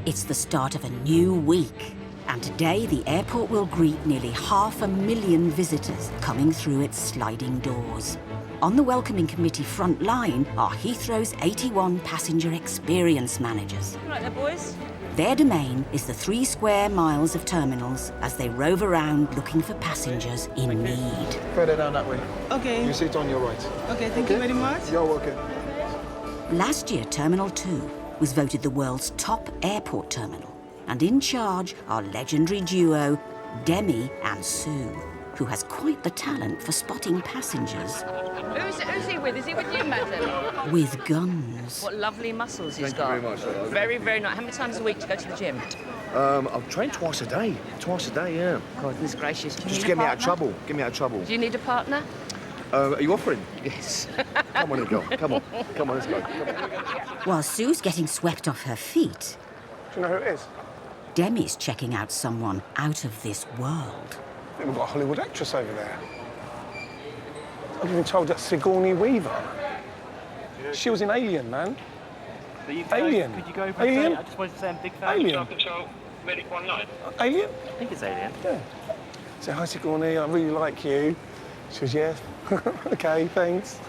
It's the start of a new week, and today the airport will greet nearly 500,000 visitors coming through its sliding doors. On the welcoming committee front line are Heathrow's 81 passenger experience managers. Right there, boys. Their domain is the 3 square miles of terminals as they rove around looking for passengers in need. Further down that way. Okay. You sit on your right. Okay, thank you very much. You're welcome. Last year, Terminal 2 was voted the world's top airport terminal, and in charge are legendary duo Demi and Sue, who has quite the talent for spotting passengers Who's he with? Is he with you, madam? with guns. What lovely muscles he's Thank got. you very much. Very, very nice. How many times a week do you go to the gym? I'll train twice a day. Twice a day, yeah. Goodness gracious. Do you Just need get a me out of partner? trouble. Get me out of trouble. Do you need a partner? Are you offering? Yes. Come on, girl. Come on. Come on, let's go. Come on. While Sue's getting swept off her feet, Do you know who it is? Demi's checking out someone out of this world. I think we've got a Hollywood actress over there. I've been told that's Sigourney Weaver. She was in Alien, man. Alien. Could you go for Alien? I just wanted to say I'm a big fan. Alien. Control, Medic 19. Alien? I think it's Alien. Yeah. So, hi, Sigourney, I really like you. She goes, yeah. OK, thanks.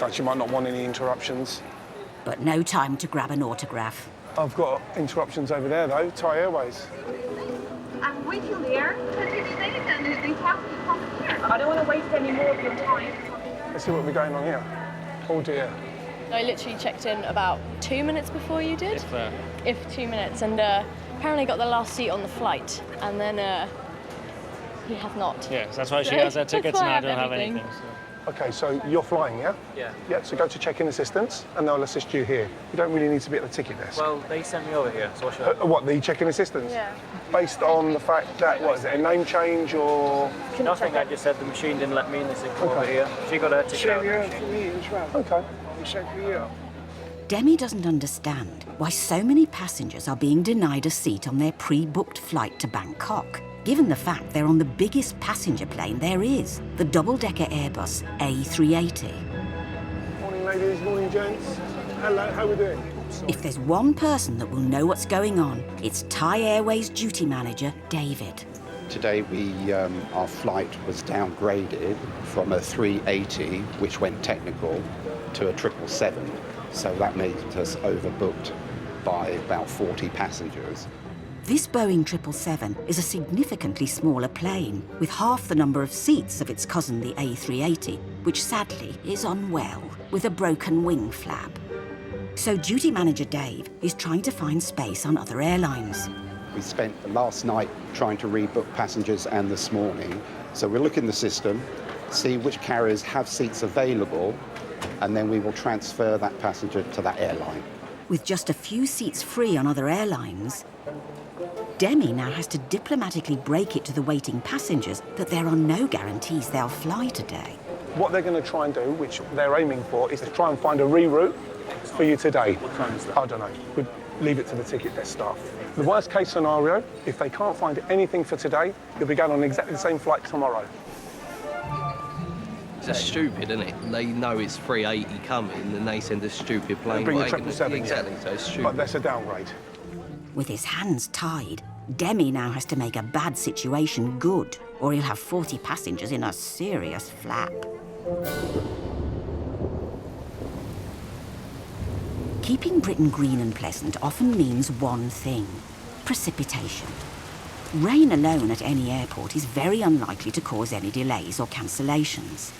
Don't you might not want any interruptions. But no time to grab an autograph. I've got interruptions over there, though. Thai Airways. I'm with you there. But it's late and they have to come here. I don't want to waste any more of your time. Let's see what we're going on here. Oh, dear. I literally checked in about 2 minutes before you did. If 2 minutes, and apparently got the last seat on the flight, and then he has not. Yes, that's why she has her tickets and I don't have everything. anything. So. OK, so you're flying, yeah? Yeah. Yeah, so go to check-in assistance and they'll assist you here. You don't really need to be at the ticket desk. Well, they sent me over here, so what should I What, the check-in assistance? Yeah. Based on the fact that, what is it, a name change or...? Nothing, I just said the machine didn't let me in, they said come over here. She got her ticket out. OK. Demi doesn't understand why so many passengers are being denied a seat on their pre-booked flight to Bangkok, given the fact they're on the biggest passenger plane there is, the double-decker Airbus A380. Morning, ladies. Morning, gents. Hello, how are we doing? If there's one person that will know what's going on, it's Thai Airways duty manager, David. Today our flight was downgraded from a 380, which went technical, to a 777. So that made us overbooked by about 40 passengers. This Boeing 777 is a significantly smaller plane, with half the number of seats of its cousin, the A380, which sadly is unwell, with a broken wing flap. So duty manager Dave is trying to find space on other airlines. We spent the last night trying to rebook passengers and this morning. So we'll look in the system, see which carriers have seats available, and then we will transfer that passenger to that airline. With just a few seats free on other airlines, Demi now has to diplomatically break it to the waiting passengers that there are no guarantees they'll fly today. What they're going to try and do, which they're aiming for, is to try and find a reroute for you today. What time is that? I don't know. We'd leave it to the ticket desk staff. The worst case scenario, if they can't find anything for today, you'll be going on exactly the same flight tomorrow. It's stupid, isn't it? They know it's 380 coming and they send a stupid plane. Bring the What, 777, exactly, yeah. so it's stupid. But that's a downgrade. With his hands tied, Demi now has to make a bad situation good, or he'll have 40 passengers in a serious flap. Keeping Britain green and pleasant often means one thing: precipitation. Rain alone at any airport is very unlikely to cause any delays or cancellations.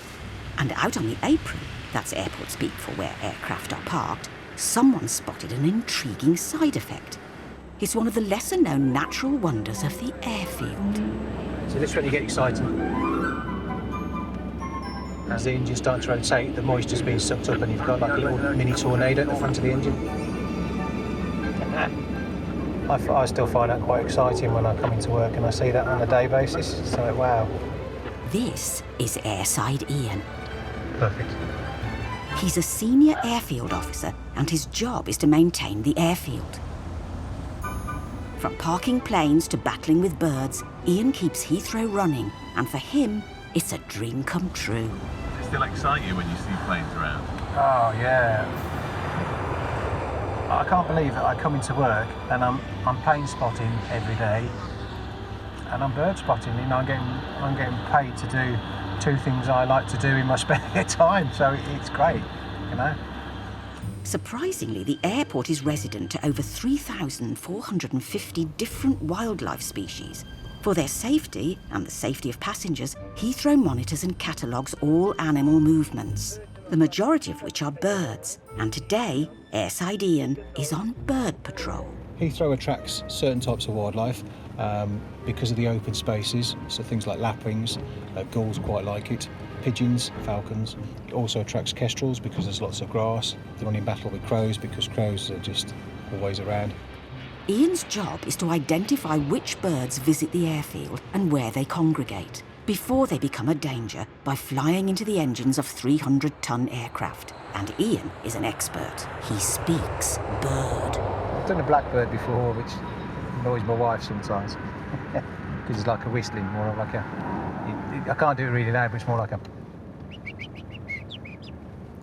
And out on the apron, that's airport speak for where aircraft are parked, someone spotted an intriguing side effect. It's one of the lesser-known natural wonders of the airfield. So this is when you get excited. As the engine starts to rotate, the moisture's being sucked up and you've got like a little mini tornado at the front of the engine. I still find that quite exciting when I come into work and I see that on a day basis. It's like, wow. This is Airside Ian. Perfect. He's a senior airfield officer and his job is to maintain the airfield. From parking planes to battling with birds, Ian keeps Heathrow running, and for him, it's a dream come true. Does it still excite you when you see planes around? Oh, yeah. I can't believe that I come into work and I'm plane spotting every day, and I'm bird spotting. You know, I'm getting paid to do two things I like to do in my spare time, so it's great, you know. Surprisingly, the airport is resident to over 3,450 different wildlife species. For their safety and the safety of passengers, Heathrow monitors and catalogues all animal movements, the majority of which are birds. And today, Airside Ian is on bird patrol. Heathrow attracts certain types of wildlife because of the open spaces, so things like lapwings, gulls quite like it, pigeons, falcons. It also attracts kestrels because there's lots of grass. They're on in battle with crows because crows are just always around. Ian's job is to identify which birds visit the airfield and where they congregate before they become a danger by flying into the engines of 300-ton aircraft. And Ian is an expert. He speaks bird. I've done a blackbird before, which annoys my wife sometimes. Because it's like a whistling, more like a... I can't do it really loud, but it's more like a...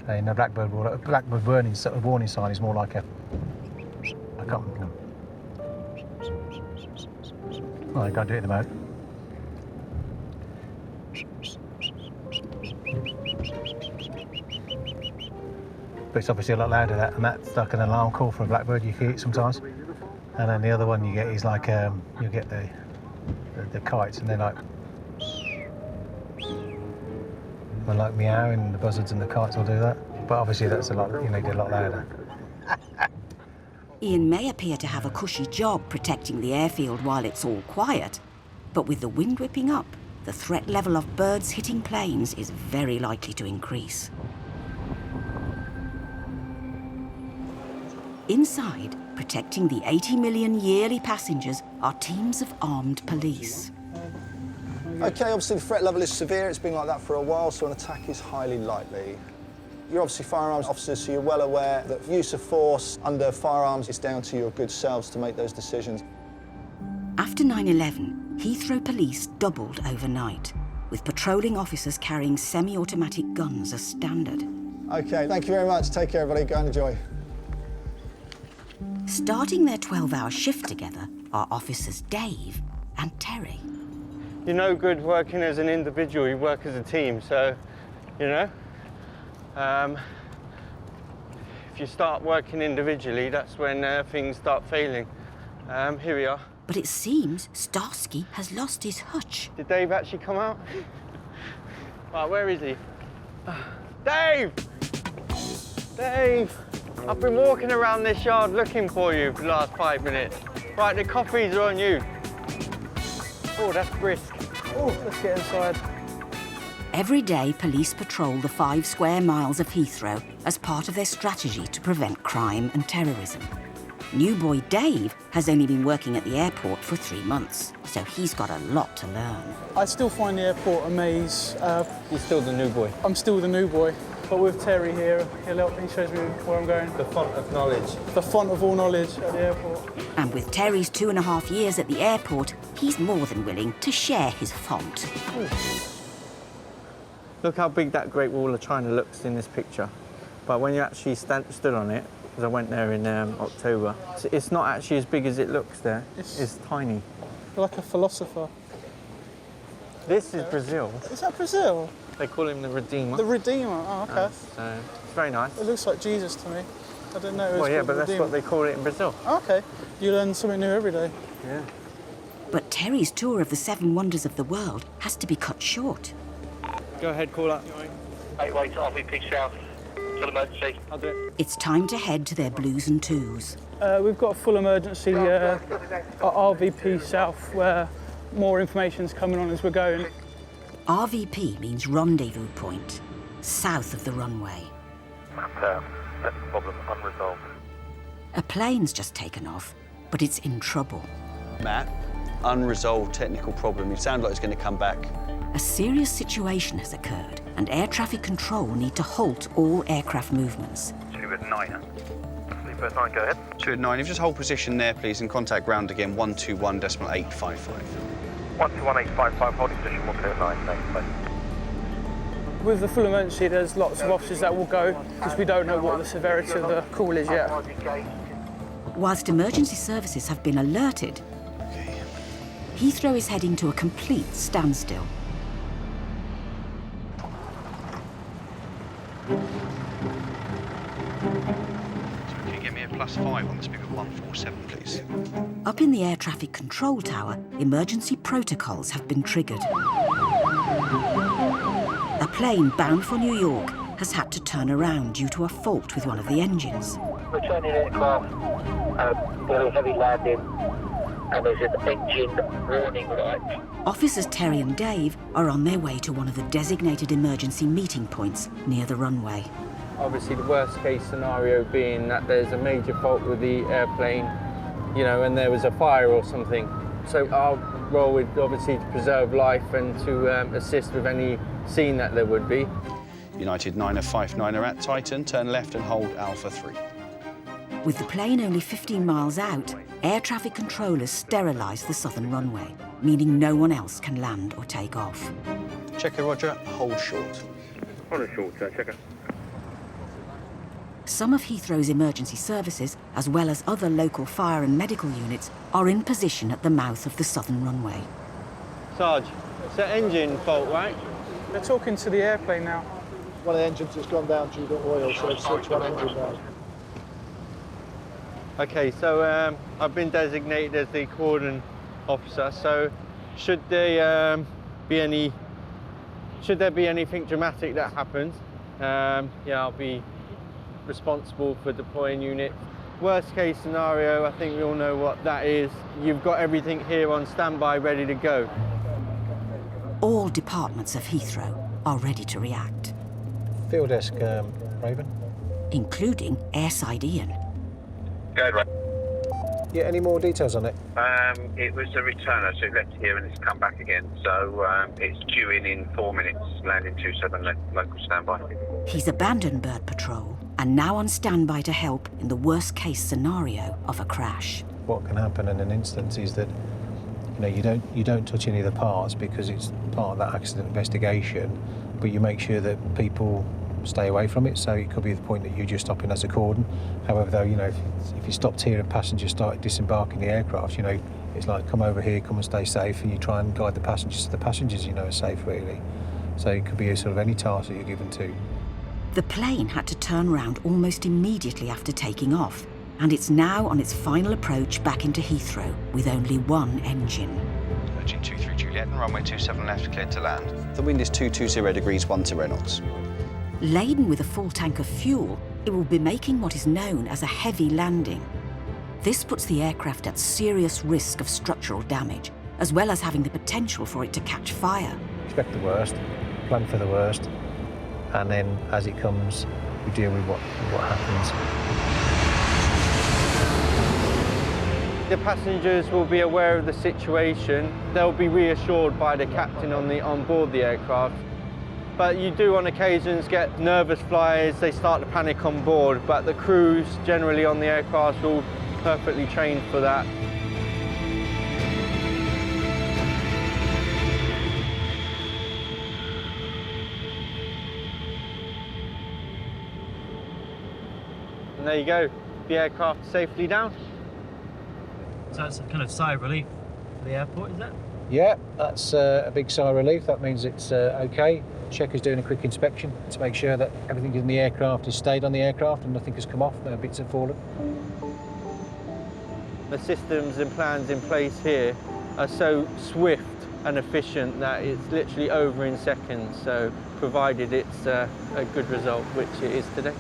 And a blackbird warning sign is more like a... I can't... Oh, I can't do it at the moment. But it's obviously a lot louder, that, and that's like an alarm call for a blackbird. You hear it sometimes. And then the other one you get is like you get the kites, and they're like meowing. The buzzards and the kites will do that. But obviously that's a lot, get a lot louder. Ian may appear to have a cushy job protecting the airfield while it's all quiet, but with the wind whipping up, the threat level of birds hitting planes is very likely to increase. Inside, protecting the 80 million yearly passengers, are teams of armed police. OK, obviously the threat level is severe. It's been like that for a while, so an attack is highly likely. You're obviously firearms officers, so you're well aware that use of force under firearms is down to your good selves to make those decisions. After 9/11, Heathrow police doubled overnight, with patrolling officers carrying semi-automatic guns as standard. OK, thank you very much. Take care, everybody. Go and enjoy. Starting their 12-hour shift together are officers Dave and Terry. You're no good working as an individual, you work as a team, so, if you start working individually, that's when things start failing. Here we are. But it seems Starsky has lost his hutch. Did Dave actually come out? Right, where is he? Dave! Dave! I've been walking around this yard looking for you for the last 5 minutes. Right, the coffees are on you. Oh, that's brisk. Oh, let's get inside. Every day, police patrol the 5 square miles of Heathrow as part of their strategy to prevent crime and terrorism. New boy Dave has only been working at the airport for 3 months, so he's got a lot to learn. I still find the airport a maze. You're still the new boy? I'm still the new boy. But with Terry here, he shows me where I'm going. The font of knowledge. The font of all knowledge at the airport. And with Terry's 2.5 years at the airport, he's more than willing to share his font. Ooh. Look how big that Great Wall of China looks in this picture. But when you actually stood on it, because I went there in October, it's not actually as big as it looks there. It's tiny. You're like a philosopher. This is Brazil. Is that Brazil? They call him the Redeemer. The Redeemer, oh, OK. So it's very nice. It looks like Jesus to me. I didn't know it was Well, yeah, called but that's Redeemer. what they call it in Brazil. Oh, OK. You learn something new every day. Yeah. But Terry's tour of the 7 wonders of the world has to be cut short. Go ahead, call up. 8 waits, RVP South. Full emergency. I'll do it. It's time to head to their blues and twos. We've got a full emergency at RVP South, where more information's coming on as we're going. RVP means rendezvous point, south of the runway. Problem unresolved. A plane's just taken off, but it's in trouble. Matt, unresolved technical problem. You sound like it's going to come back. A serious situation has occurred, and air traffic control need to halt all aircraft movements. 2@9. First 9, go ahead. 2@9, if you just hold position there, please, and contact ground again, 121.855. 121.855, holding position 109, thanks, bye. With the full emergency, there's lots of officers that will go because we don't know what the severity of the call is yet. Whilst emergency services have been alerted, Heathrow is heading to a complete standstill. Can you get me a +5 on the speed of 147, please? Up in the air traffic control tower, emergency protocols have been triggered. A plane bound for New York has had to turn around due to a fault with one of the engines. Returning aircraft, very heavy landing, and there's an engine warning light. Officers Terry and Dave are on their way to one of the designated emergency meeting points near the runway. Obviously, the worst case scenario being that there's a major fault with the airplane, you know, and there was a fire or something. So our role would obviously to preserve life and to assist with any scene that there would be. United 959er at Titan, turn left and hold Alpha 3. With the plane only 15 miles out, air traffic controllers sterilise the southern runway, meaning no one else can land or take off. Checker, roger, hold short. On a short, checker. Some of Heathrow's emergency services, as well as other local fire and medical units, are in position at the mouth of the southern runway. Sarge, it's an engine fault, right? They're talking to the airplane now. One of the engines has gone down due to oil, so they've switched one engine down. Okay, so I've been designated as the cordon officer, so should there be anything dramatic that happens, yeah, I'll be responsible for deploying units. Worst case scenario, I think we all know what that is. You've got everything here on standby, ready to go. All departments of Heathrow are ready to react. Field desk, Raven. Including Airside Ian. Go ahead, Ray. Yeah, any more details on it? It was a returner, so it left here and it's come back again. So it's due in 4 minutes, landing 27 local standby. He's abandoned bird patrol and now on standby to help in the worst case scenario of a crash. What can happen in an instance is that you don't touch any of the parts because it's part of that accident investigation, but you make sure that people stay away from it. So it could be the point that you just stop in as a cordon. However, though, if you stopped here and passengers started disembarking the aircraft, it's like come over here, come and stay safe, and you try and guide the passengers so the passengers, are safe really. So it could be a sort of any task that you're given to. The plane had to turn around almost immediately after taking off, and it's now on its final approach back into Heathrow with only one engine. Virgin 23 Juliet and runway 27 left, cleared to land. The wind is 220 degrees, 10 knots. Laden with a full tank of fuel, it will be making what is known as a heavy landing. This puts the aircraft at serious risk of structural damage, as well as having the potential for it to catch fire. Expect the worst, plan for the worst, and then as it comes, we deal with what happens. The passengers will be aware of the situation. They'll be reassured by the captain on board the aircraft. But you do on occasions get nervous flyers, they start to panic on board, but the crews generally on the aircraft are all perfectly trained for that. And there you go, the aircraft safely down. So it's a kind of sigh of relief for the airport, is that? Yeah, that's a big sigh of relief. That means it's okay. Checker's doing a quick inspection to make sure that everything in the aircraft has stayed on the aircraft and nothing has come off, no bits have fallen. The systems and plans in place here are so swift and efficient that it's literally over in seconds, so provided it's a good result, which it is today.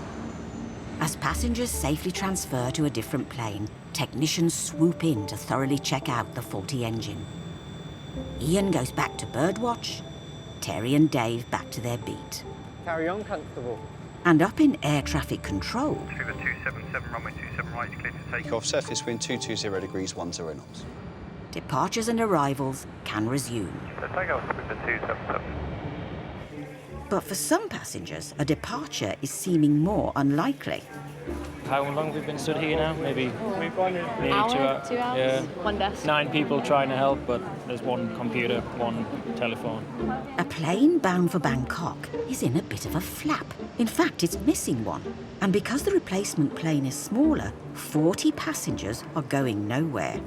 As passengers safely transfer to a different plane, technicians swoop in to thoroughly check out the faulty engine. Ian goes back to birdwatch, Terry and Dave back to their beat. Carry on, Constable. And up in air traffic control. Sugar 277, runway 27 right, clear to take Takeoff, surface wind 220 degrees, 10 knots. Departures and arrivals can resume. Takeoff, Sugar 277. But for some passengers, a departure is seeming more unlikely. how long we've been stood here now? Maybe Hour, 2 hours. 2 hours. Yeah. One desk. 9 people trying to help, but there's one computer, one telephone. A plane bound for Bangkok is in a bit of a flap. In fact, it's missing one. And because the replacement plane is smaller, 40 passengers are going nowhere.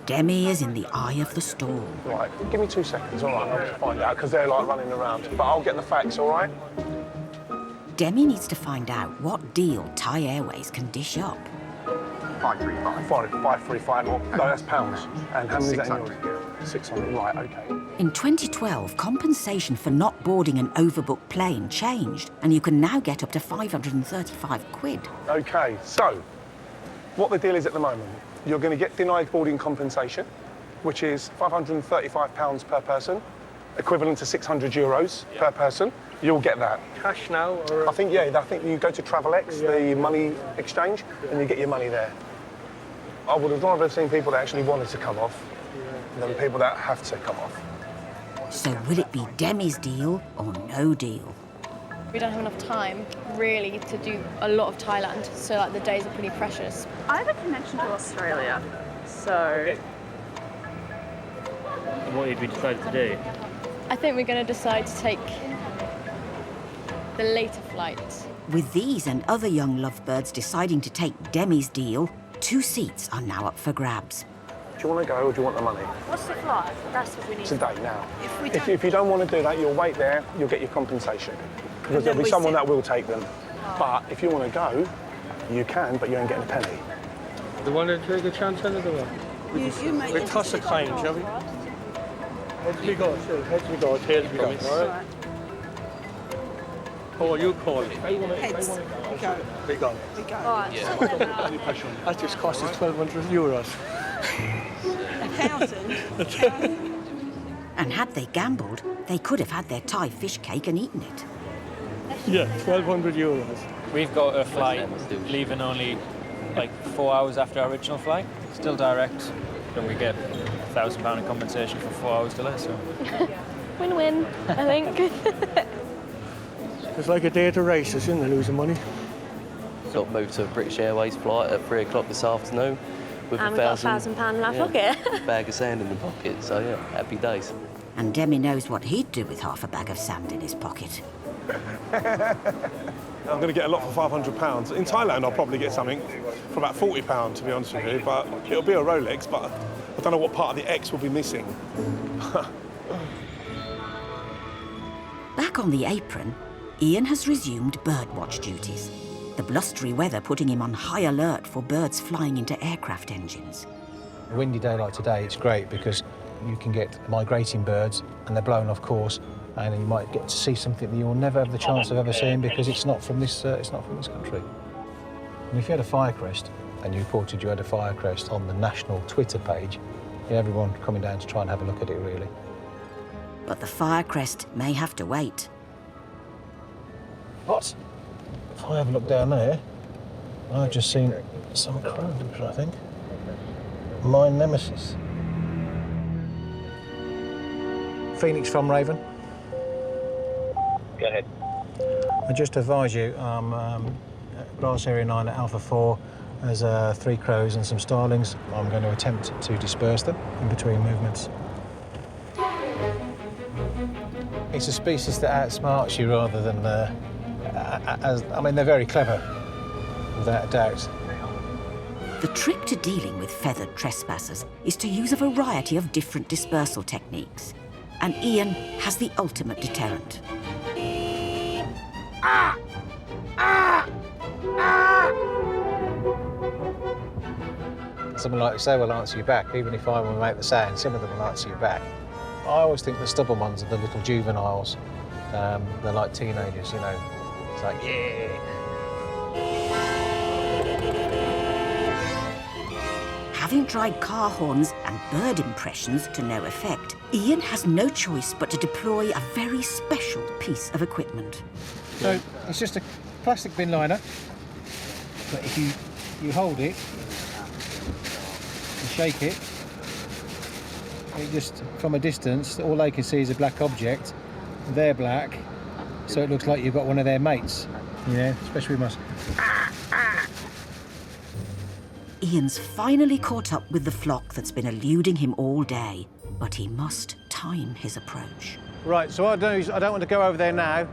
Demi is in the eye of the storm. Right, give me 2 seconds, all right? I'll just find out, because they're, like, running around. But I'll get the facts, all right? Demi needs to find out what deal Thai Airways can dish up. 535. 535, no, that's pounds. And how many is that in yours? 600, right, OK. In 2012, compensation for not boarding an overbooked plane changed, and you can now get up to 535 quid. OK, so what the deal is at the moment, you're going to get denied boarding compensation, which is £535 per person, equivalent to €600 per person. You'll get that. Cash now? Or... I think you go to TravelX, the money exchange, and you get your money there. I would have rather seen people that actually wanted to come off than people that have to come off. So will it be Demi's deal or no deal? We don't have enough time, really, to do a lot of Thailand, so like the days are pretty precious. I have a connection to Australia, so... What have you decided to do? I think we're going to decide to take the later flight. With these and other young lovebirds deciding to take Demi's deal, 2 seats are now up for grabs. Do you want to go or do you want the money? What's the flight? That's what we need. Today, now. If you don't want to do that, you'll wait there, you'll get your compensation. Because there'll be someone that will take them. But if you want to go, you can, but you ain't getting a penny. Do you want to take a chance on it or what? We'll toss a coin, shall we? Heads we go, tails we go, all right? Or you call it. Heads. We go. That just cost us €1,200. And had they gambled, they could have had their Thai fish cake and eaten it. Yeah, €1,200. We've got a flight leaving only like 4 hours after our original flight. Still direct, and we get £1,000 in compensation for 4 hours delay. So Win-win, I think. It's like a day at the races, isn't it, losing money? Got moved to a British Airways flight at 3 o'clock this afternoon with and we've got £1,000 in our pocket. Bag of sand in the pocket, so yeah, happy days. And Demi knows what he'd do with half a bag of sand in his pocket. I'm going to get a lot for £500. In Thailand, I'll probably get something for about £40, to be honest with you, but it'll be a Rolex, but I don't know what part of the X will be missing. Back on the apron, Ian has resumed birdwatch duties, the blustery weather putting him on high alert for birds flying into aircraft engines. A windy day like today, it's great because you can get migrating birds and they're blown off course, and you might get to see something that you'll never have the chance of ever seeing because it's not from this country. And if you had a firecrest and you reported you had a firecrest on the national Twitter page, everyone coming down to try and have a look at it, really. But the firecrest may have to wait. What? If I have a look down there, I've just seen some crows, I think. My nemesis. Phoenix from Raven. Go ahead. I just advise you, grass area 9 at Alpha 4, there's 3 crows and some starlings. I'm going to attempt to disperse them in between movements. It's a species that outsmarts you rather than, I mean, they're very clever, without a doubt. The trick to dealing with feathered trespassers is to use a variety of different dispersal techniques. And Ian has the ultimate deterrent. Ah! Ah! Ah! Someone like say will answer you back, even if I will make the sound, some of them will answer you back. I always think the stubborn ones are the little juveniles. They're like teenagers, you know. It's like, yeah. Having tried car horns and bird impressions to no effect, Ian has no choice but to deploy a very special piece of equipment. So it's just a plastic bin liner, but if you hold it and shake it, it just, from a distance, all they can see is a black object. They're black, so it looks like you've got one of their mates. Yeah, especially with us. Ian's finally caught up with the flock that's been eluding him all day, but he must time his approach. Right, so what I do is I don't want to go over there now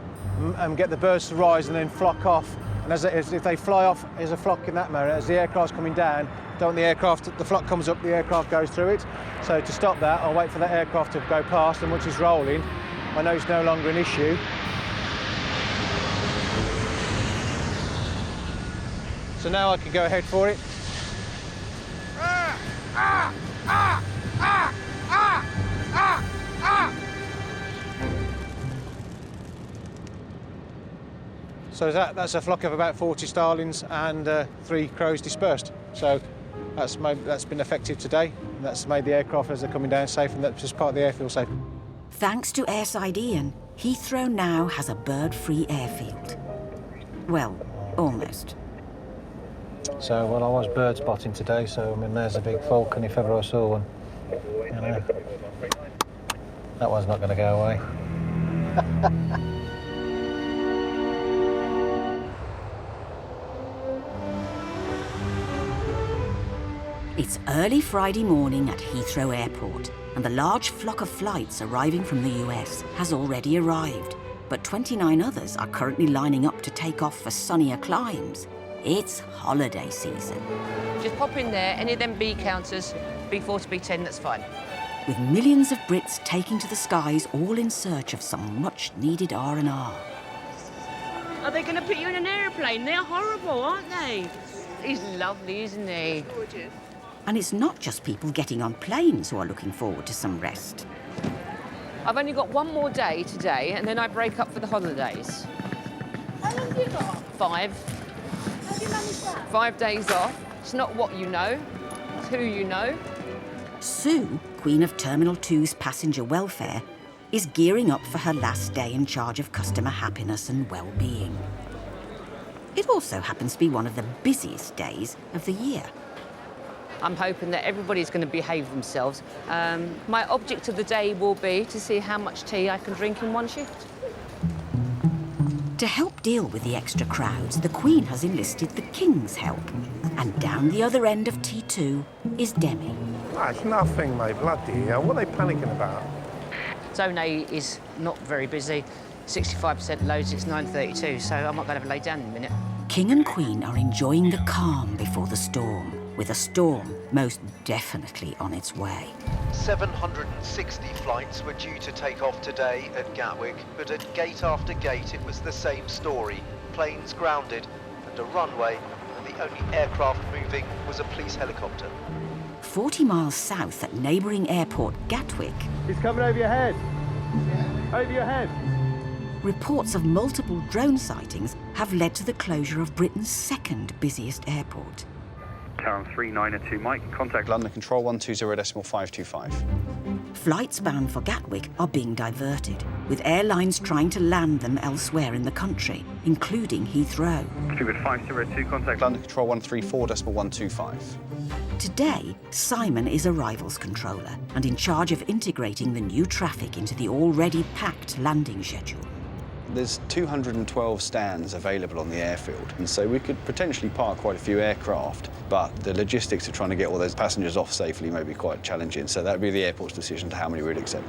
and get the birds to rise and then flock off. And as if they fly off, there's a flock in that manner. As the aircraft's coming down, don't want the flock comes up, the aircraft goes through it. So to stop that, I'll wait for that aircraft to go past, and once it's rolling, I know it's no longer an issue. So now I can go ahead for it. So that's a flock of about 40 starlings and 3 crows dispersed. So that's been effective today. And that's made the aircraft, as they're coming down, safe, and that's just part of the airfield safe. Thanks to Airside Ian, Heathrow now has a bird-free airfield. Well, almost. So, well, I was bird spotting today, so I mean, there's a big falcon if ever I saw one. You know, that one's not going to go away. It's early Friday morning at Heathrow Airport, and the large flock of flights arriving from the US has already arrived, but 29 others are currently lining up to take off for sunnier climes. It's holiday season. Just pop in there, any of them B counters, B4 to B10, that's fine. With millions of Brits taking to the skies, all in search of some much-needed R&R. Are they going to put you in an aeroplane? They're horrible, aren't they? He's lovely, isn't he? Gorgeous. And it's not just people getting on planes who are looking forward to some rest. I've only got one more day today, and then I break up for the holidays. How long have you got? 5. How do you manage that? 5 days off. It's not what you know, it's who you know. Sue, Queen of Terminal 2's passenger welfare, is gearing up for her last day in charge of customer happiness and well-being. It also happens to be one of the busiest days of the year. I'm hoping that everybody's going to behave themselves. My object of the day will be to see how much tea I can drink in one shift. To help deal with the extra crowds, the Queen has enlisted the King's help. And down the other end of T2 is Demi. It's nothing, mate. Bloody hell. What are they panicking about? Zone A is not very busy. 65% loads, it's 9:32, so I'm not going to lay down in a minute. King and Queen are enjoying the calm before the storm, with a storm most definitely on its way. 760 flights were due to take off today at Gatwick, but at gate after gate it was the same story. Planes grounded and a runway, and the only aircraft moving was a police helicopter. 40 miles south at neighbouring airport Gatwick. He's coming over your head. Over your head. Reports of multiple drone sightings have led to the closure of Britain's second busiest airport. Town 3902 Mike, contact London Control 120.525. Flights bound for Gatwick are being diverted, with airlines trying to land them elsewhere in the country, including Heathrow. Stuart 502, contact London Control 134.125. Today, Simon is arrivals controller and in charge of integrating the new traffic into the already packed landing schedule. There's 212 stands available on the airfield, and so we could potentially park quite a few aircraft, but the logistics of trying to get all those passengers off safely may be quite challenging, so that would be the airport's decision to how many we'd accept.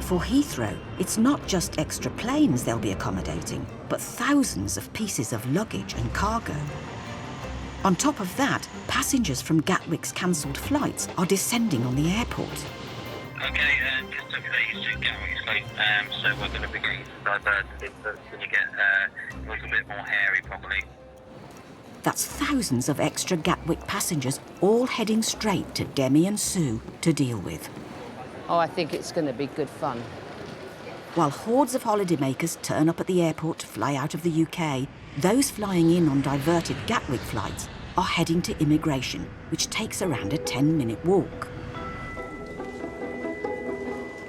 For Heathrow, it's not just extra planes they'll be accommodating, but thousands of pieces of luggage and cargo. On top of that, passengers from Gatwick's cancelled flights are descending on the airport. Okay, just to update you, Gatwick's late, so we're going to be getting diverted. It's going to get a little bit more hairy, probably. That's thousands of extra Gatwick passengers all heading straight to Demi and Sue to deal with. Oh, I think it's going to be good fun. While hordes of holidaymakers turn up at the airport to fly out of the UK, those flying in on diverted Gatwick flights are heading to immigration, which takes around a 10-minute walk.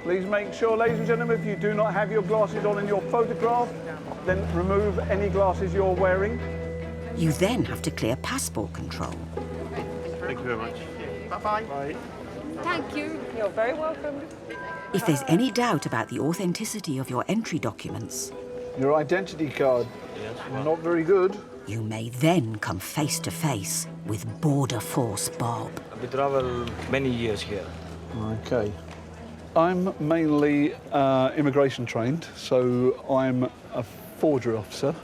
Please make sure, ladies and gentlemen, if you do not have your glasses on in your photograph, then remove any glasses you're wearing. You then have to clear passport control. Thank you very much. Bye-bye. Bye. Thank you. You're very welcome. If there's any doubt about the authenticity of your entry documents, Your identity card. Not very good. You may then come face to face with Border Force Bob. We travel many years here. Okay. I'm mainly immigration trained, so I'm a forgery officer.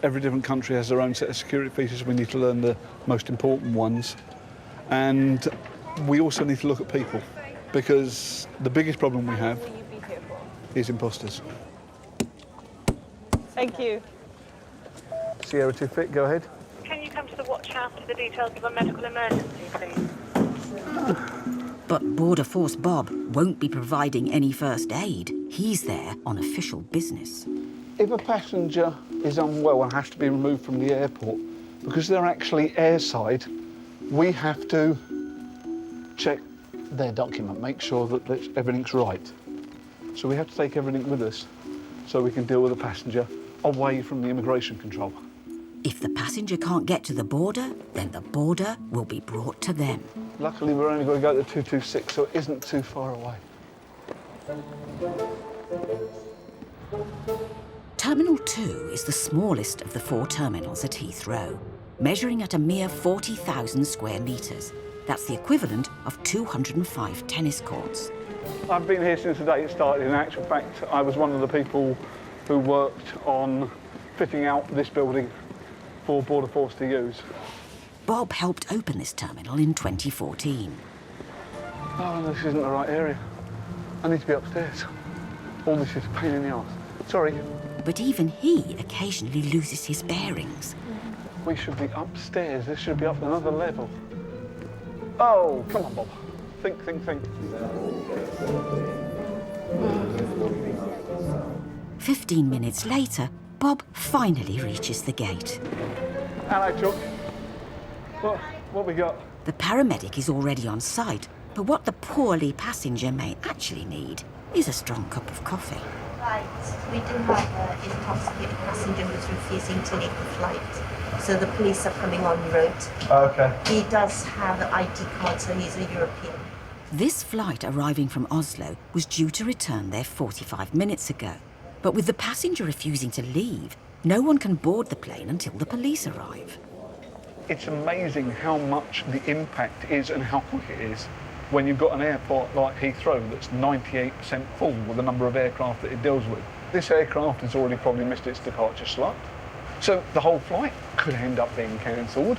Every different country has their own set of security features. We need to learn the most important ones. And we also need to look at people, because the biggest problem we have is imposters. Thank you. Sierra 2 Fit, go ahead. Can you come to the watch house for the details of a medical emergency, please? But Border Force Bob won't be providing any first aid. He's there on official business. If a passenger is unwell and has to be removed from the airport, because they're actually airside, we have to check their document, make sure that everything's right. So we have to take everything with us so we can deal with the passenger away from the immigration control. If the passenger can't get to the border, then the border will be brought to them. Luckily, we're only going to go to 226, so it isn't too far away. Terminal 2 is the smallest of the 4 terminals at Heathrow, measuring at a mere 40,000 square metres. That's the equivalent of 205 tennis courts. I've been here since the day it started. In actual fact, I was one of the people who worked on fitting out this building for Border Force to use. Bob helped open this terminal in 2014. Oh, this isn't the right area. I need to be upstairs. All this is a pain in the arse. Sorry. But even he occasionally loses his bearings. We should be upstairs. This should be up another level. Oh, come on, Bob. Think, think, think. 15 minutes later, Bob finally reaches the gate. Hello, Chuck. What we got? The paramedic is already on site, but what the poorly passenger may actually need is a strong cup of coffee. Right, we do have an intoxicated passenger who's refusing to leave the flight. So the police are coming en route. Okay. He does have an ID card, so he's a European. This flight arriving from Oslo was due to return there 45 minutes ago. But with the passenger refusing to leave, no one can board the plane until the police arrive. It's amazing how much the impact is and how quick it is when you've got an airport like Heathrow that's 98% full with the number of aircraft that it deals with. This aircraft has already probably missed its departure slot. So the whole flight could end up being cancelled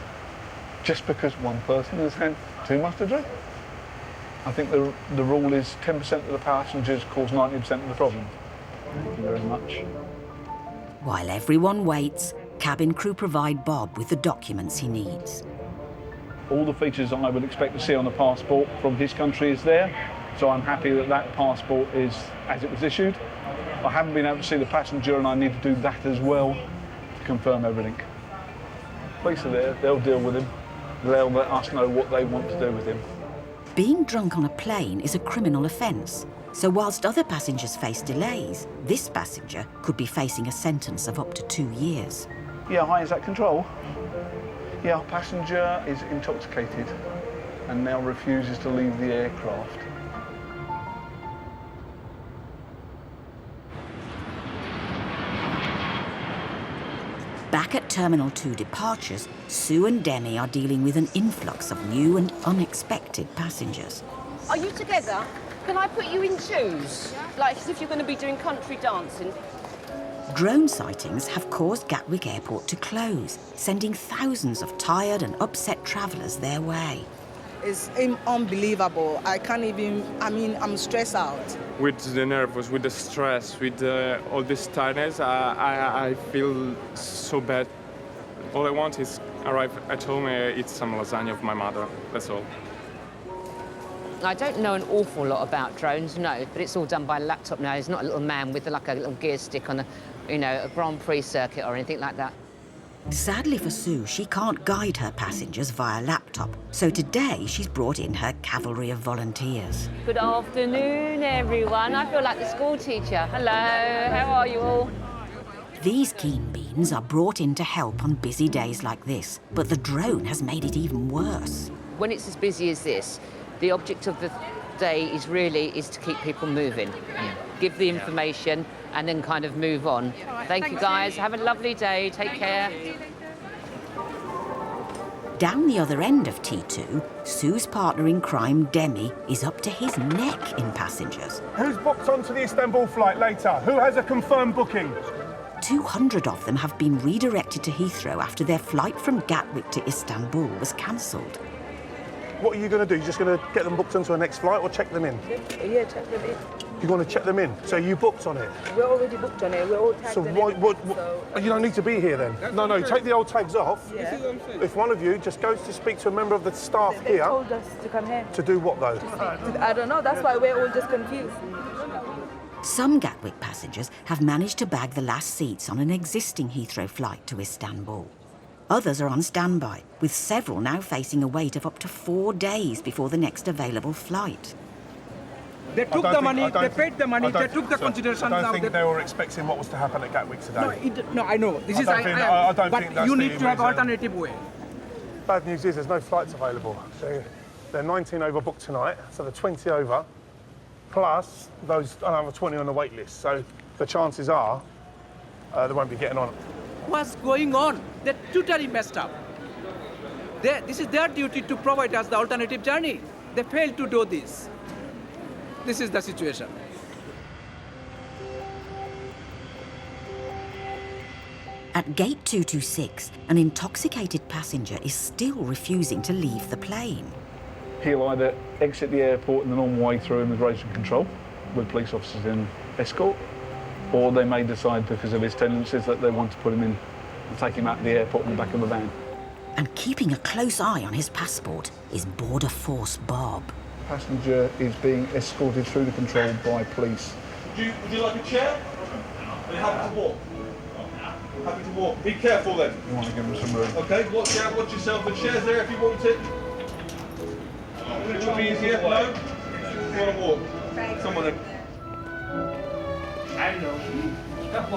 just because one person has had too much to drink. I think the rule is 10% of the passengers cause 90% of the problem. Thank you very much. While everyone waits, cabin crew provide Bob with the documents he needs. All the features I would expect to see on a passport from his country is there, so I'm happy that that passport is as it was issued. I haven't been able to see the passenger and I need to do that as well to confirm everything. Police are there, they'll deal with him. They'll let us know what they want to do with him. Being drunk on a plane is a criminal offence, so whilst other passengers face delays, this passenger could be facing a sentence of up to 2 years. Yeah, hi, is that control? Yeah, our passenger is intoxicated and now refuses to leave the aircraft. Back at Terminal 2 departures, Sue and Demi are dealing with an influx of new and unexpected passengers. Are you together? Can I put you in shoes? Like as if you're going to be doing country dancing. Drone sightings have caused Gatwick Airport to close, sending thousands of tired and upset travellers their way. It's unbelievable. I can't even, I'm stressed out. With the nerves, with the stress, with all this tiredness, I feel so bad. All I want is arrive at home and eat some lasagna of my mother, that's all. I don't know an awful lot about drones, no, but it's all done by laptop now. It's not a little man with like a little gear stick on a Grand Prix circuit or anything like that. Sadly for Sue, she can't guide her passengers via laptop, so today she's brought in her cavalry of volunteers. Good afternoon, everyone. I feel like the school teacher. Hello, how are you all? These keen beans are brought in to help on busy days like this, but the drone has made it even worse. When it's as busy as this, the object of the day is to keep people moving. Give the information and then kind of move on. Thank you, guys. Have a lovely day. Take care. Down the other end of T2, Sue's partner in crime, Demi, is up to his neck in passengers. Who's booked onto the Istanbul flight later? Who has a confirmed booking? 200 of them have been redirected to Heathrow after their flight from Gatwick to Istanbul was cancelled. What are you going to do? You're just going to get them booked onto a next flight or check them in? Yeah, check them in. You're going to check them in? So you booked on it? We're already booked on it. We're all tagged So in what, everything, so... you don't need to be here then? No, take the old tags off. Yeah. If one of you just goes to speak to a member of the staff They here... told us to come here. To do what, though? I don't know. That's why we're all just confused. Some Gatwick passengers have managed to bag the last seats on an existing Heathrow flight to Istanbul. Others are on standby, with several now facing a wait of up to 4 days before the next available flight. They took the money, they paid the money, they took the consideration. I don't think they were expecting what was to happen at Gatwick today. No, I know. This is I don't but think that's you the need to have reason. alternative way. Bad news is there's no flights available. They're 19 overbooked tonight, so they're 20 over, plus those another 20 on the wait list. So the chances are they won't be getting on. What's going on? They're totally messed up. This is their duty to provide us the alternative journey. They failed to do this. This is the situation. At gate 226, an intoxicated passenger is still refusing to leave the plane. He'll either exit the airport in the normal way through immigration control with police officers in escort, or they may decide because of his tendencies that they want to put him in and take him out of the airport in the back of a van. And keeping a close eye on his passport is Border Force Bob. Passenger is being escorted through the control by police. Would you like a chair? Are you happy to walk? Happy to walk. Be careful then. You want to give him some room. Okay, watch out, watch yourself. The chair's there if you want it. Which will be easier? No? You want to walk? Come on then.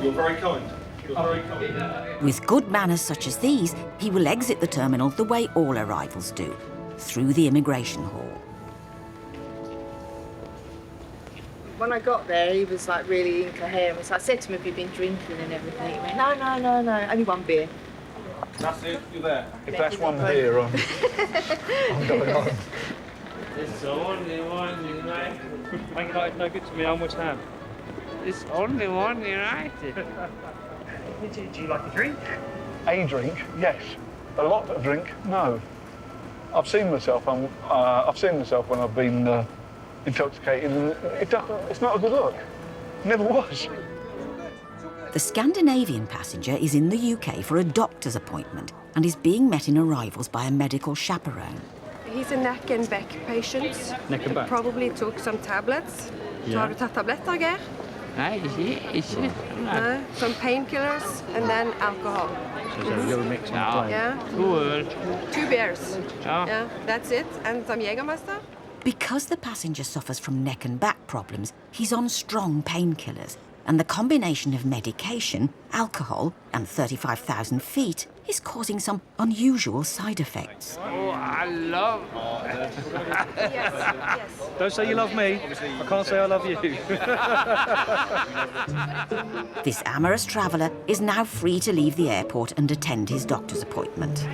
You're very kind. You're very kind. With good manners such as these, he will exit the terminal the way all arrivals do, through the immigration hall. When I got there, he was like really incoherent. So I said to him, have you been drinking and everything? He went, no, only one beer. That's it, you're there. If that's one beer, I'm going on. It's only one United. Man United no good to me, I'm West Ham. It's only one United. Do you like a drink? A drink, yes. A lot of drink, no. I've seen myself when I've been intoxicated, and it's not a good look. Never was. The Scandinavian passenger is in the UK for a doctor's appointment and is being met in arrivals by a medical chaperone. He's a neck and back patient. Neck and back? Probably took some tablets. Yeah. Har du tatt tabletter, Geir? Nei, ikke. No. Some painkillers and then alcohol. So it's a little mix of both. Yeah. 2 beers. Ja. Yeah, that's it. And some Jägermeister. Because the passenger suffers from neck and back problems, he's on strong painkillers, and the combination of medication, alcohol, and 35,000 feet is causing some unusual side effects. Oh, I love... Yes. Don't say you love me. I can't say I love you. This amorous traveller is now free to leave the airport and attend his doctor's appointment.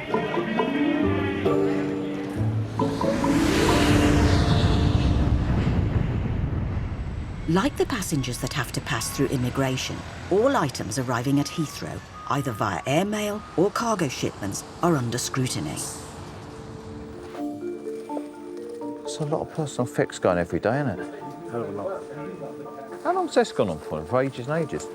Like the passengers that have to pass through immigration, all items arriving at Heathrow, either via airmail or cargo shipments, are under scrutiny. It's a lot of personal effects going every day, isn't it? Hell of a lot. How long's this gone on for ages and ages?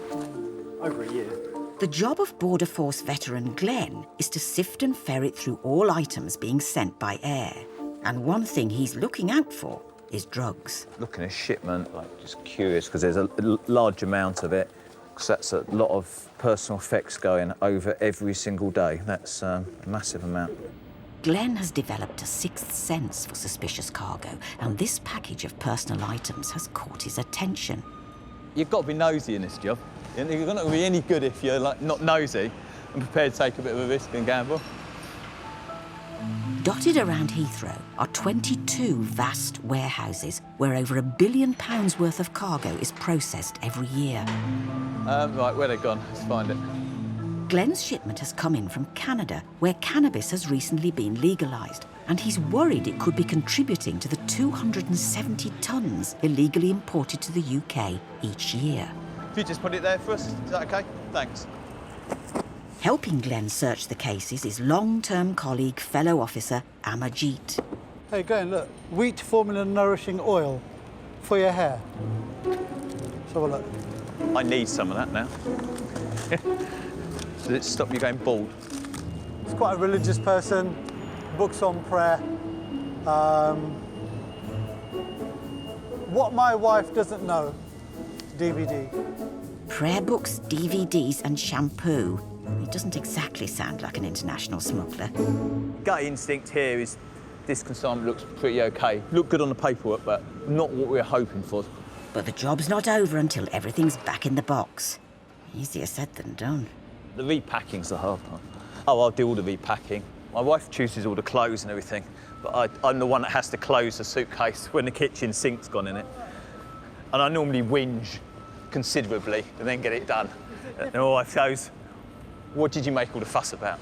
Over a year. The job of Border Force veteran Glenn is to sift and ferret through all items being sent by air. And one thing he's looking out for is drugs. Looking at shipment, just curious, because there's a large amount of it, because that's a lot of personal effects going over every single day. That's a massive amount. Glenn has developed a sixth sense for suspicious cargo, and this package of personal items has caught his attention. You've got to be nosy in this job. You're not going to be any good if you're not nosy and prepared to take a bit of a risk and gamble. Dotted around Heathrow are 22 vast warehouses where over £1 billion worth of cargo is processed every year. Right, where they gone? Let's find it. Glenn's shipment has come in from Canada, where cannabis has recently been legalised, and he's worried it could be contributing to the 270 tonnes illegally imported to the UK each year. If you just put it there for us, is that okay? Thanks. Helping Glenn search the cases is long-term colleague, fellow officer Amarjeet. Hey, Glenn, look. Wheat formula nourishing oil for your hair. Let's have a look. I need some of that now. Does it stop you going bald? He's quite a religious person, books on prayer. What my wife doesn't know, DVD. Prayer books, DVDs and shampoo. It doesn't exactly sound like an international smuggler. Gut instinct here is this consignment looks pretty okay. Look good on the paperwork, but not what we were hoping for. But the job's not over until everything's back in the box. Easier said than done. The repacking's the hard part. Oh, I'll do all the repacking. My wife chooses all the clothes and everything, but I'm the one that has to close the suitcase when the kitchen sink's gone in it. And I normally whinge considerably and then get it done. And my wife goes, "What did you make all the fuss about?"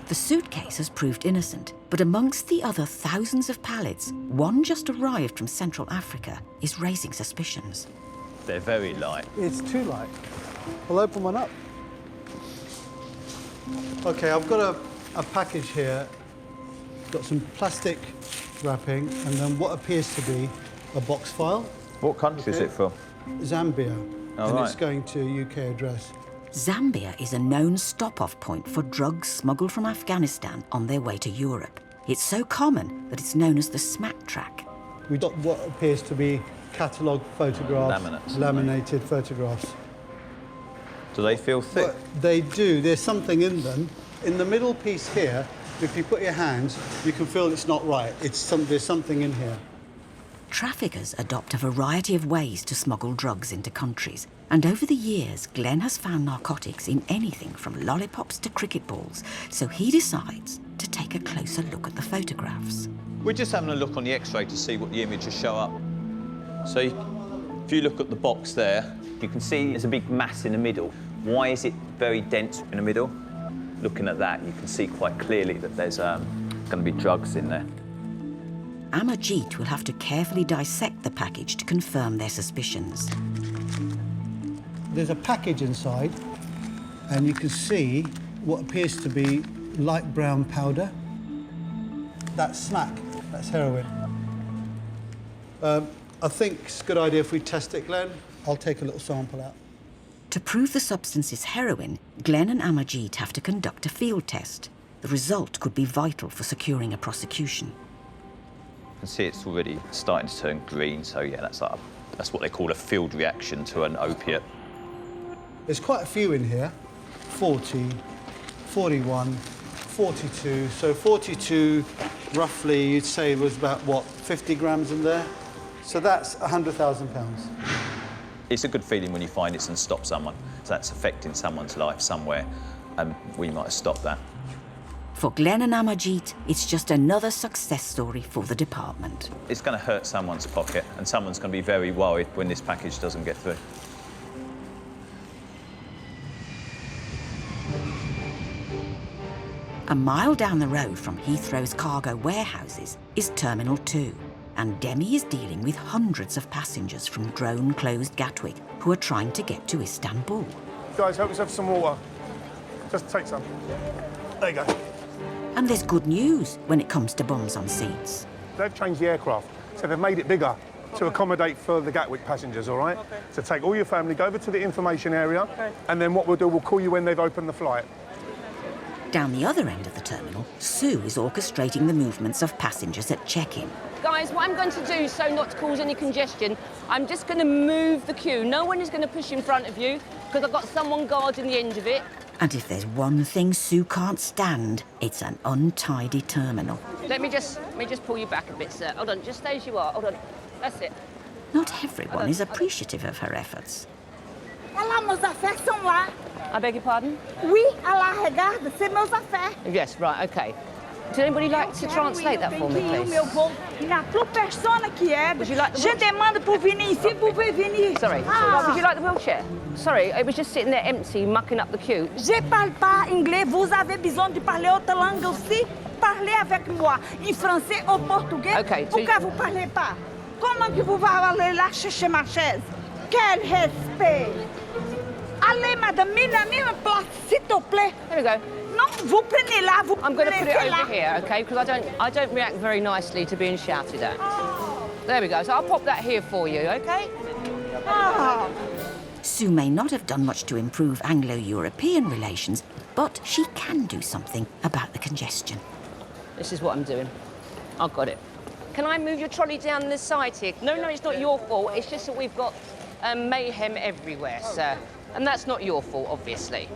The suitcase has proved innocent, but amongst the other thousands of pallets, one just arrived from Central Africa is raising suspicions. They're very light. It's too light. I'll open one up. OK, I've got a package here. Got some plastic wrapping and then what appears to be a box file. What country is it from? Zambia. Oh, and right. it's going to a UK address. Zambia is a known stop-off point for drugs smuggled from Afghanistan on their way to Europe. It's so common that it's known as the smack track. We've got what appears to be catalogue photographs, laminated photographs. Do they feel thick? But they do. There's something in them. In the middle piece here, if you put your hands, you can feel it's not right. There's something in here. Traffickers adopt a variety of ways to smuggle drugs into countries. And over the years, Glenn has found narcotics in anything from lollipops to cricket balls. So he decides to take a closer look at the photographs. We're just having a look on the X-ray to see what the images show up. So if you look at the box there, you can see there's a big mass in the middle. Why is it very dense in the middle? Looking at that, you can see quite clearly that there's going to be drugs in there. Amarjeet will have to carefully dissect the package to confirm their suspicions. There's a package inside, and you can see what appears to be light brown powder. That's smack, that's heroin. I think it's a good idea if we test it, Glenn. I'll take a little sample out. To prove the substance is heroin, Glenn and Amarjeet have to conduct a field test. The result could be vital for securing a prosecution. You can see it's already starting to turn green, so yeah, that's what they call a field reaction to an opiate. There's quite a few in here. 40, 41, 42. So 42, roughly, you'd say was about, what, 50 grams in there? So that's £100,000. It's a good feeling when you find it's and stop someone. So that's affecting someone's life somewhere, and we might have stopped that. For Glenn and Amarjeet, it's just another success story for the department. It's going to hurt someone's pocket, and someone's going to be very worried when this package doesn't get through. A mile down the road from Heathrow's cargo warehouses is Terminal 2, and Demi is dealing with hundreds of passengers from drone-closed Gatwick who are trying to get to Istanbul. Guys, help us have some water. Just take some. There you go. And there's good news when it comes to bums on seats. They've changed the aircraft, so they've made it bigger to accommodate for the Gatwick passengers, all right? Okay. So take all your family, go over to the information area, and then what we'll do, we'll call you when they've opened the flight. Down the other end of the terminal, Sue is orchestrating the movements of passengers at check-in. Guys, what I'm going to do, so not to cause any congestion, I'm just going to move the queue. No one is going to push in front of you, because I've got someone guarding the end of it. And if there's one thing Sue can't stand, it's an untidy terminal. Let me just pull you back a bit, sir. Hold on, just stay as you are. Hold on. That's it. Not everyone is appreciative of her efforts. Meus affaires são lá. I beg your pardon? Oui, à la regarde, c'est meus affaires. Yes, right, OK. Would anybody like to translate that for me, please? Il n'y a plus personne qui aide. Would you like the Je demande pour venir ici, vous pouvez venir. Sorry, would you like the wheelchair? Sorry, it was just sitting there empty, mucking up the queue. Je parle pas anglais, vous avez besoin de parler autre langue aussi. Parlez avec moi, en français ou portugais. Okay, so pourquoi vous parlez pas? Comment que vous allez là chercher ma chaise? Quel respect! Allez, madame, mine place, s'il te plaît. There we go. Non, vous prenez là, vous I'm going to put it laissez là. over here, okay? Because I don't react very nicely to being shouted at. There we go. So I'll pop that here for you, okay? Sue may not have done much to improve Anglo-European relations, but she can do something about the congestion. This is what I'm doing. I've got it. Can I move your trolley down this side here? No, it's not your fault. It's just that we've got mayhem everywhere, sir. And that's not your fault, obviously.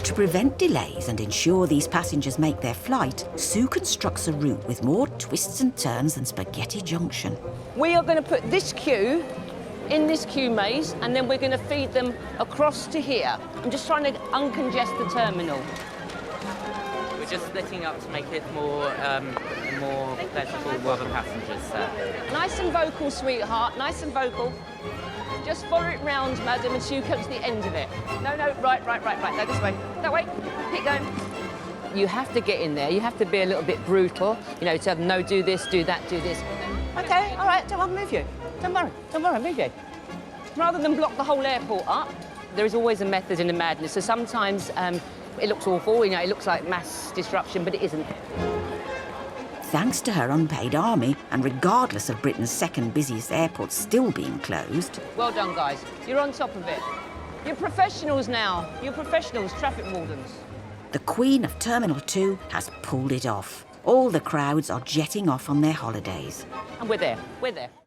To prevent delays and ensure these passengers make their flight, Sue constructs a route with more twists and turns than Spaghetti Junction. We are going to put this queue in this queue maze, and then we're going to feed them across to here. I'm just trying to uncongest the terminal. We're just splitting up to make it more pleasurable for other passengers, sir. Nice and vocal, sweetheart, nice and vocal. Just follow it round, madam, until you come to the end of it. No, right. No, this way. That way. Keep going. You have to get in there. You have to be a little bit brutal. You know, tell them, no, do this, do that, do this. Okay, all right, I'll move you. Don't worry, move you. Rather than block the whole airport up, there is always a method in the madness. So sometimes it looks awful, you know, it looks like mass disruption, but it isn't. Thanks to her unpaid army, and regardless of Britain's second busiest airport still being closed. Well done, guys. You're on top of it. You're professionals now. You're professionals, traffic wardens. The Queen of Terminal 2 has pulled it off. All the crowds are jetting off on their holidays. And we're there.